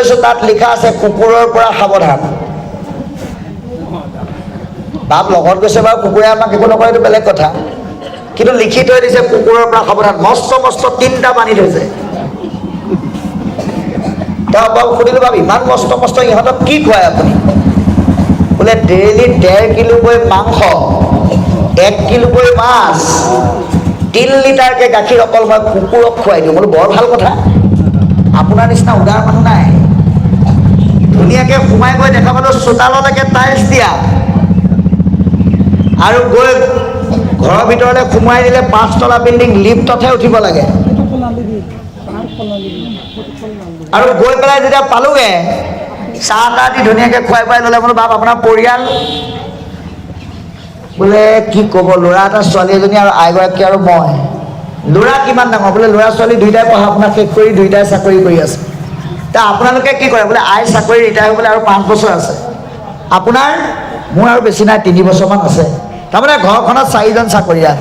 লৈছোঁ তাত লিখা আছে কুকুৰৰ পৰা সাৱধান। বাপ লগত গৈছে বাৰু, কুকুৰে আমাক একো নকৰে, এইটো বেলেগ কথা, কিন্তু লিখি থৈ দিছে কুকুৰৰ পৰা সাৱধান। মস্ত মস্ত 3টা বান্ধি থৈছে। তেওঁ বাৰু সুধিলোঁ, বাপ ইমান মস্ত মস্ত ইহঁতক কি খুৱায় আপুনি? বোলে ডেইলি 1.5 কিলোকৈ মাংস, 1 কিলোকৈ মাছ, 3 লিটাৰকৈ গাখীৰ অকল মই কুকুৰক খুৱাই দিওঁ। বোলো বৰ ভাল কথা, আপোনাৰ নিচিনা উদাৰ মানুহ নাই। ধুনীয়াকৈ সোমাই গৈ দেখা পালোঁ চোতাললৈকে টাইলছ দিয়া, আৰু গৈ ঘৰৰ ভিতৰলৈ সোমাই দিলে 5 তলা বিল্ডিং, লিফ্টতহে উঠিব লাগে। আৰু গৈ পেলাই যেতিয়া পালোগে, চাহ তাহ দি ধুনীয়াকৈ খুৱাই খুৱাই ল'লে। বোলো বাপ আপোনাৰ পৰিয়াল? বোলে কি ক'ব, ল'ৰা এটা, ছোৱালী এজনী আৰু আইগৰাকী আৰু মই। ল'ৰা কিমান ডাঙৰ? বোলে ল'ৰা ছোৱালী দুয়োটাই পঢ়া শুনা শেষ কৰি দুয়োটাই চাকৰি কৰি আছে। তা আপোনালোকে কি কৰে? বোলে আই চাকৰি ৰিটায়াৰ হ'বলৈ আৰু 5 বছৰ আছে। আপোনাৰ? মোৰ আৰু বেছি নাই, 3 বছৰমান আছে। তাৰমানে ঘৰখনত 4জন চাকৰিয়াল।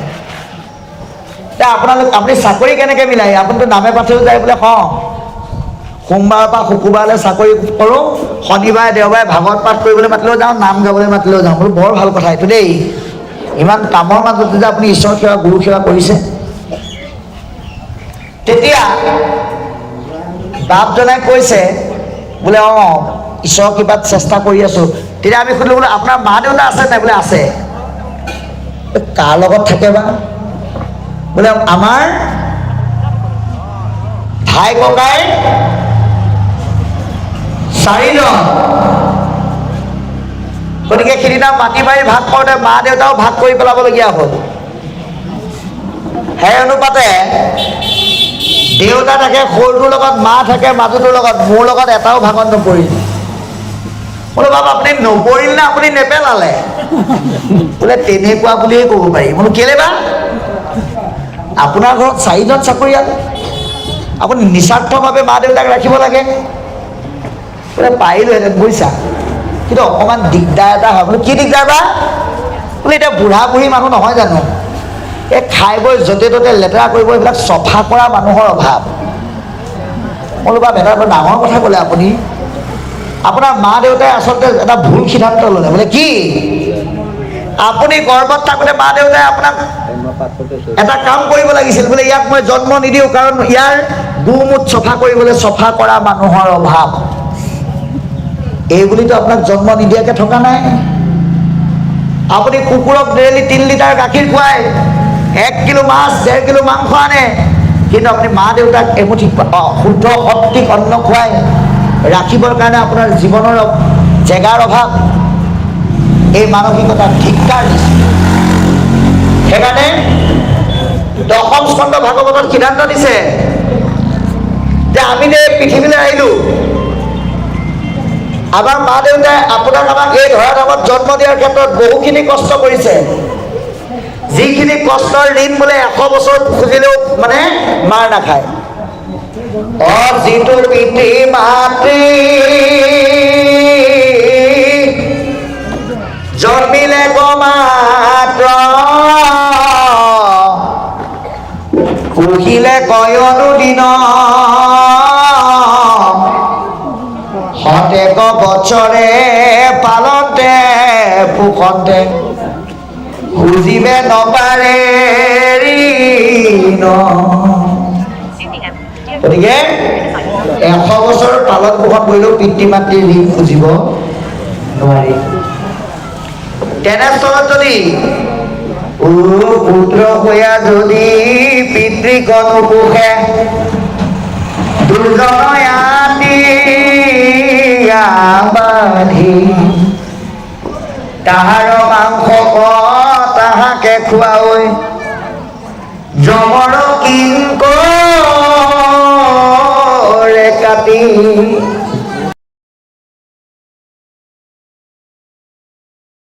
আপুনি চাকৰি কেনেকৈ মিলাই? আপুনিতো নামে পাতেও যায় বোলে। সোমবাৰৰ পৰা শুকুৰবাৰলৈ চাকৰি কৰোঁ, শনিবাৰে দেওবাৰে ভাগৱত পাঠ কৰিবলৈ মাতিলেও যাওঁ, নাম গাবলৈ মাতিলেও যাওঁ। বোলো বৰ ভাল কথা এইটো দেই, ইমান কামৰ মাজতে যে আপুনি ঈশ্বৰ সেৱা, গুৰু সেৱা কৰিছে। তেতিয়া বাপজনে কৈছে বোলে ঈশ্বৰৰ কৃপাত চেষ্টা কৰি আছোঁ। তেতিয়া আমি সুধিলোঁ, বোলে আপোনাৰ মা দেউতা আছে নাই? বোলে আছে। কাৰ লগত থাকে বা? বোলে আমাৰ ভাই ককাই 4জন। গতিকে সেইদিনা মাটি বাৰী ভাগ কৰোঁতে মা দেউতাও ভাগ কৰি পেলাবলগীয়া হ'ল। সেই অনুপাতে দেউতা থাকে সৰুটোৰ লগত, মা থাকে মাজুটোৰ লগত, মোৰ লগত এটাও ভাগত নপৰিল। বোলো বাপ আপুনি নপৰিল নে আপুনি নেপেলালে? বোলে তেনেকুৱা বুলিয়ে ক'ব পাৰি। বোলো কেলে বা? আপোনাৰ ঘৰত 4জন চাকৰিয়াল, আপুনি নিস্বাৰ্থভাৱে মা দেউতাক ৰাখিব লাগে। বোলে পাৰিলোহেঁতেন বুজিছা, কিন্তু অকণমান দিগদাৰ এটা হয়। বোলে কি দিগদাৰ বা? বোলে এতিয়া বুঢ়া বুঢ়ী মানুহ নহয় জানো, এই খাই বৈ য'তে ত'তে লেতেৰা কৰিব, এইবিলাক চফা কৰা মানুহৰ অভাৱ। বোলো বাপ এটা ডাঙৰ কথা ক'লে আপুনি। আপোনাৰ মা দেউতাই আচলতে এটা ভুল সিদ্ধান্ত ল'লে। বোলে কি? আপুনি গৰ্ভত থাকোঁতে মা দেউতাই আপোনাক এটা কাম কৰিব লাগিছিল। বোলে ইয়াক মই জন্ম নিদিওঁ, কাৰণ ইয়াৰ গু-মুঠ চফা কৰিবলৈ চফা কৰা মানুহৰ অভাৱ। এই বুলিতো আপোনাক জন্ম নিদিয়াকৈ থকা নাই। আপুনি কুকুৰক ডেইলি 3 লিটাৰ গাখীৰ খুৱায়, 1 কিলো মাছ, 1.5 কিলো মাংস আনে, কিন্তু আপুনি মা দেউতাক এমুঠি শুদ্ধ সঠিক অন্ন খুৱাই ৰাখিবৰ কাৰণে আপোনাৰ জীৱনৰ জেগাৰ অভাৱ। এই মানসিকতা ধিক্কাৰ দিছে। সেইকাৰণে 10ম স্কন্ধ ভাগৱতত সিদ্ধান্ত দিছে যে আমি যে পৃথিৱীলৈ আহিলোঁ, আমাৰ মা দেউতাই আপোনাক আমাক এই ধৰা ধামত জন্ম দিয়াৰ ক্ষেত্ৰত বহুখিনি কষ্ট কৰিছে। যিখিনি কষ্টৰ ঋণ বোলে 100 বছৰ খুজিলেও মানে মাৰ নাখায়। যিটো পিতৃ মাতৃ জন্মিলে মাত্ৰ, পুহিলে কয়নো দিন, সতেক বছৰে পালতে পোষণতে, খুজিবে নপাৰে ঋণ। গতিকে 100 বছৰ পালন পোষণ কৰিলেও পিতৃ মাতৃৰ ঋণ খুজিব নোৱাৰি। তেনেস্থলত যদি পুত্ৰ হৈয়া যদি পিতৃক নোপোষে, দুজনয়াতি বান্ধি, তাহাৰ মাংস তাহাকে খুৱাই, জমৰ